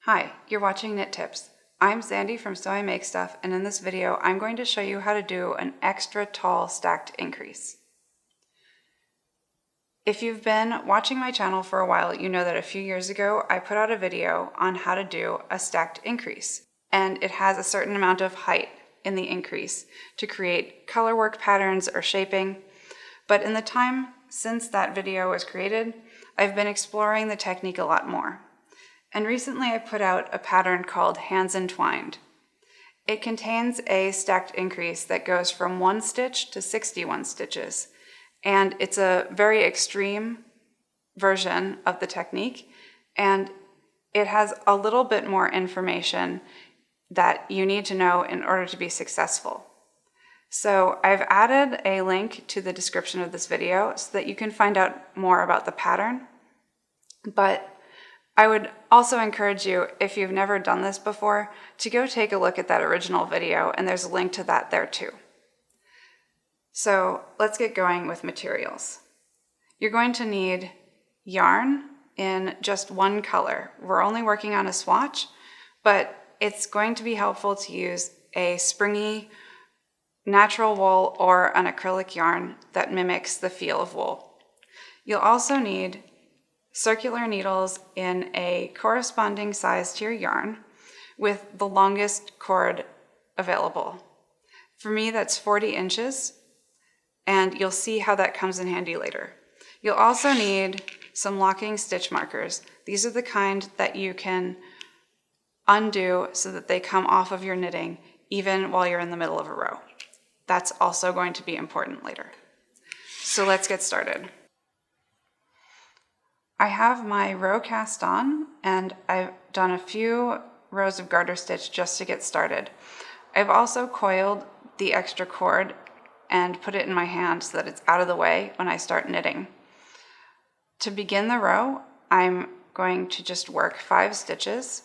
Hi, you're watching Knit Tips. I'm Sandy from So I Make Stuff, and in this video I'm going to show you how to do an extra tall stacked increase. If you've been watching my channel for a while, you know that a few years ago I put out a video on how to do a stacked increase, and it has a certain amount of height in the increase to create color work patterns or shaping. But in the time since that video was created, I've been exploring the technique a lot more. And recently I put out a pattern called Hands Entwined. It contains a stacked increase that goes from 1 stitch to 61 stitches. And it's a very extreme version of the technique. And it has a little bit more information that you need to know in order to be successful. So I've added a link to the description of this video so that you can find out more about the pattern. But I would also encourage you, if you've never done this before, to go take a look at that original video, and there's a link to that there too. So let's get going with materials. You're going to need yarn in just one color. We're only working on a swatch, but it's going to be helpful to use a springy natural wool or an acrylic yarn that mimics the feel of wool. You'll also need circular needles in a corresponding size to your yarn with the longest cord available. For me, that's 40 inches, and you'll see how that comes in handy later. You'll also need some locking stitch markers. These are the kind that you can undo so that they come off of your knitting even while you're in the middle of a row. That's also going to be important later. So let's get started. I have my row cast on, and I've done a few rows of garter stitch just to get started. I've also coiled the extra cord and put it in my hand so that it's out of the way when I start knitting. To begin the row, I'm going to just work 5 stitches.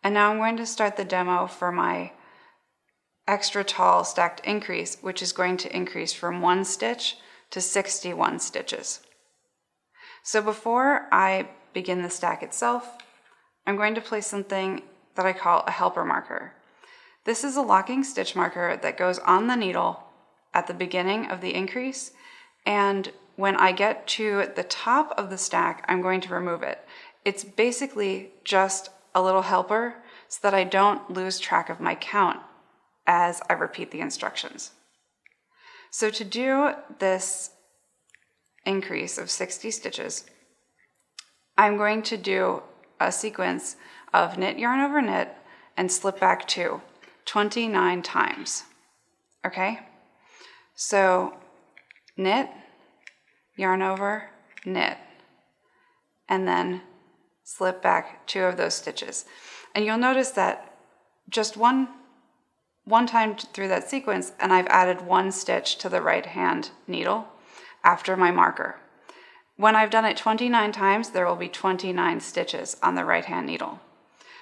And now I'm going to start the demo for my extra tall stacked increase, which is going to increase from 1 stitch to 61 stitches. So before I begin the stack itself, I'm going to place something that I call a helper marker. This is a locking stitch marker that goes on the needle at the beginning of the increase, and when I get to the top of the stack, I'm going to remove it. It's basically just a little helper so that I don't lose track of my count as I repeat the instructions. So to do this increase of 60 stitches, I'm going to do a sequence of knit, yarn over, knit, and slip back 2 29 times. Okay? So knit, yarn over, knit, and then slip back 2 of those stitches. And you'll notice that just one time through that sequence, and I've added 1 stitch to the right hand needle after my marker. When I've done it 29 times, there will be 29 stitches on the right hand needle.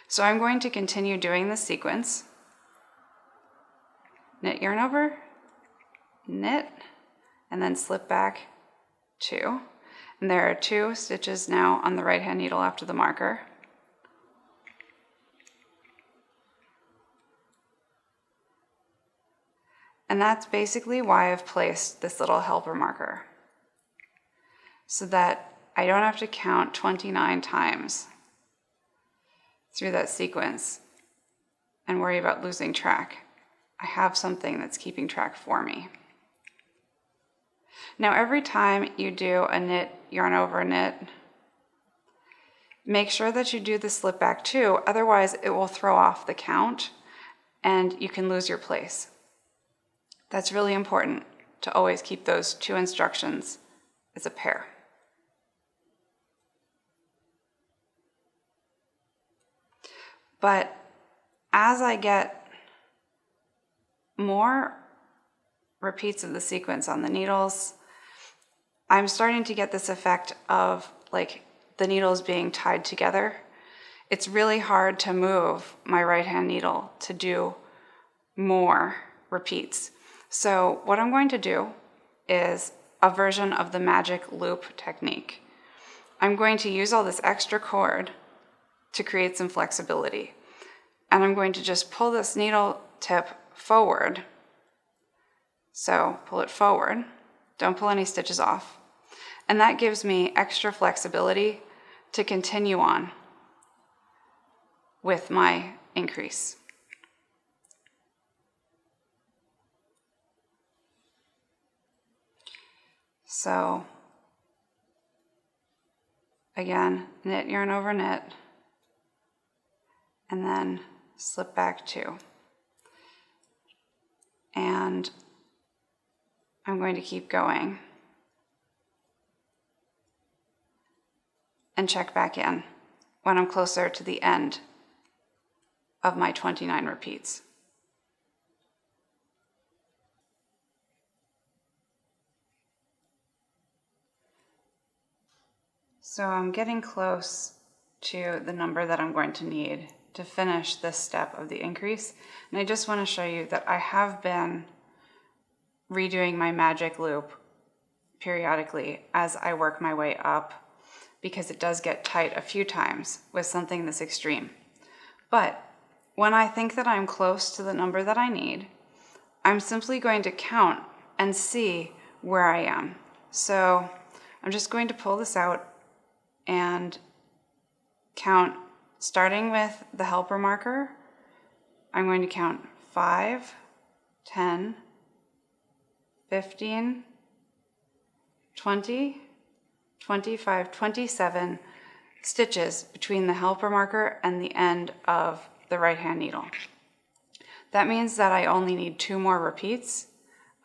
So I'm going to continue doing this sequence. Knit, yarn over, knit, and then slip back 2. And there are 2 stitches now on the right hand needle after the marker. And that's basically why I've placed this little helper marker, so that I don't have to count 29 times through that sequence and worry about losing track. I have something that's keeping track for me. Now every time you do a knit, yarn over, knit, make sure that you do the slip back 2, otherwise it will throw off the count and you can lose your place. That's really important to always keep those 2 instructions as a pair. But as I get more repeats of the sequence on the needles, I'm starting to get this effect of like the needles being tied together. It's really hard to move my right hand needle to do more repeats. So what I'm going to do is a version of the magic loop technique. I'm going to use all this extra cord to create some flexibility. And I'm going to just pull this needle tip forward. So pull it forward, don't pull any stitches off. And that gives me extra flexibility to continue on with my increase. So again, knit, yarn over knit, and then slip back 2. And I'm going to keep going and check back in when I'm closer to the end of my 29 repeats. So I'm getting close to the number that I'm going to need to finish this step of the increase. And I just want to show you that I have been redoing my magic loop periodically as I work my way up, because it does get tight a few times with something this extreme. But when I think that I'm close to the number that I need, I'm simply going to count and see where I am. So I'm just going to pull this out and count, starting with the helper marker. I'm going to count 5, 10, 15, 20, 25, 27 stitches between the helper marker and the end of the right hand needle. That means that I only need 2 more repeats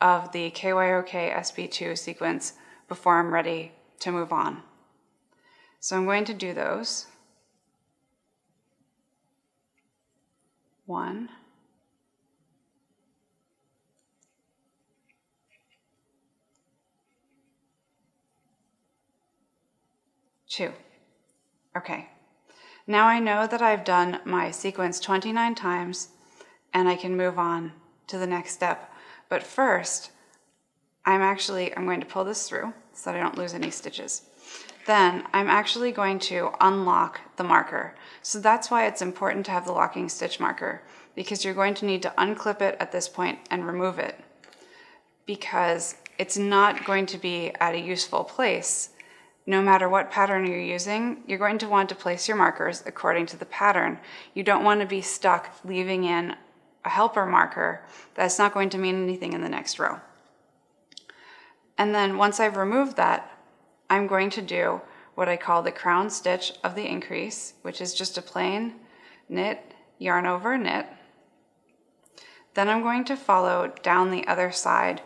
of the KYOK SB2 sequence before I'm ready to move on. So I'm going to do those. 1, 2. Okay. Now I know that I've done my sequence 29 times and I can move on to the next step. But first, I'm going to pull this through so that I don't lose any stitches. Then I'm actually going to unlock the marker. So that's why it's important to have the locking stitch marker, because you're going to need to unclip it at this point and remove it, because it's not going to be at a useful place. No matter what pattern you're using, you're going to want to place your markers according to the pattern. You don't want to be stuck leaving in a helper marker that's not going to mean anything in the next row. And then once I've removed that, I'm going to do what I call the crown stitch of the increase, which is just a plain knit, yarn over knit. Then I'm going to follow down the other side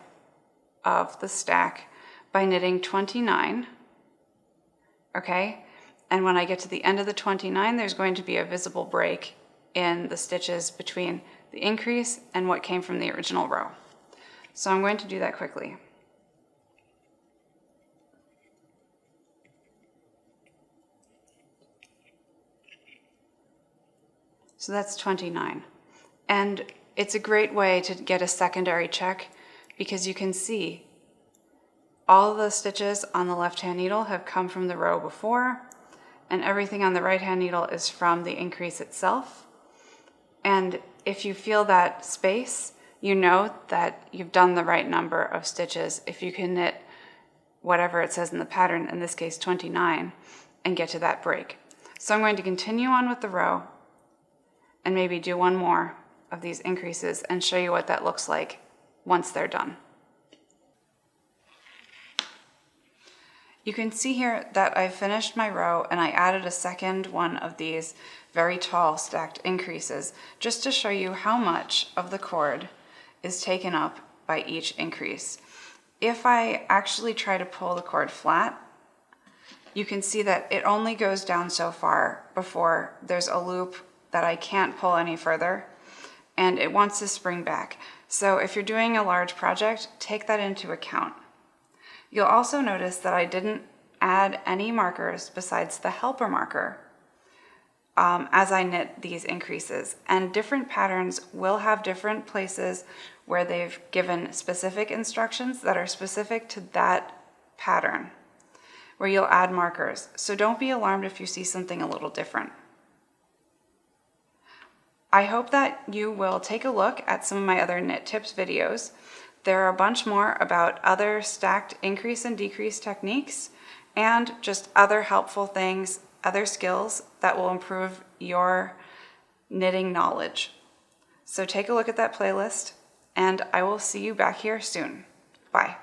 of the stack by knitting 29. Okay, and when I get to the end of the 29, there's going to be a visible break in the stitches between the increase and what came from the original row. So I'm going to do that quickly. So that's 29. And it's a great way to get a secondary check, because you can see all the stitches on the left-hand needle have come from the row before, and everything on the right-hand needle is from the increase itself. And if you feel that space, you know that you've done the right number of stitches if you can knit whatever it says in the pattern, in this case 29, and get to that break. So I'm going to continue on with the row and maybe do one more of these increases and show you what that looks like once they're done. You can see here that I've finished my row and I added a second one of these very tall stacked increases just to show you how much of the cord is taken up by each increase. If I actually try to pull the cord flat, you can see that it only goes down so far before there's a loop that I can't pull any further, and it wants to spring back. So if you're doing a large project, take that into account. You'll also notice that I didn't add any markers besides the helper marker as I knit these increases. And different patterns will have different places where they've given specific instructions that are specific to that pattern, where you'll add markers. So don't be alarmed if you see something a little different. I hope that you will take a look at some of my other knit tips videos. There are a bunch more about other stacked increase and decrease techniques and just other helpful things, other skills that will improve your knitting knowledge. So take a look at that playlist, and I will see you back here soon. Bye.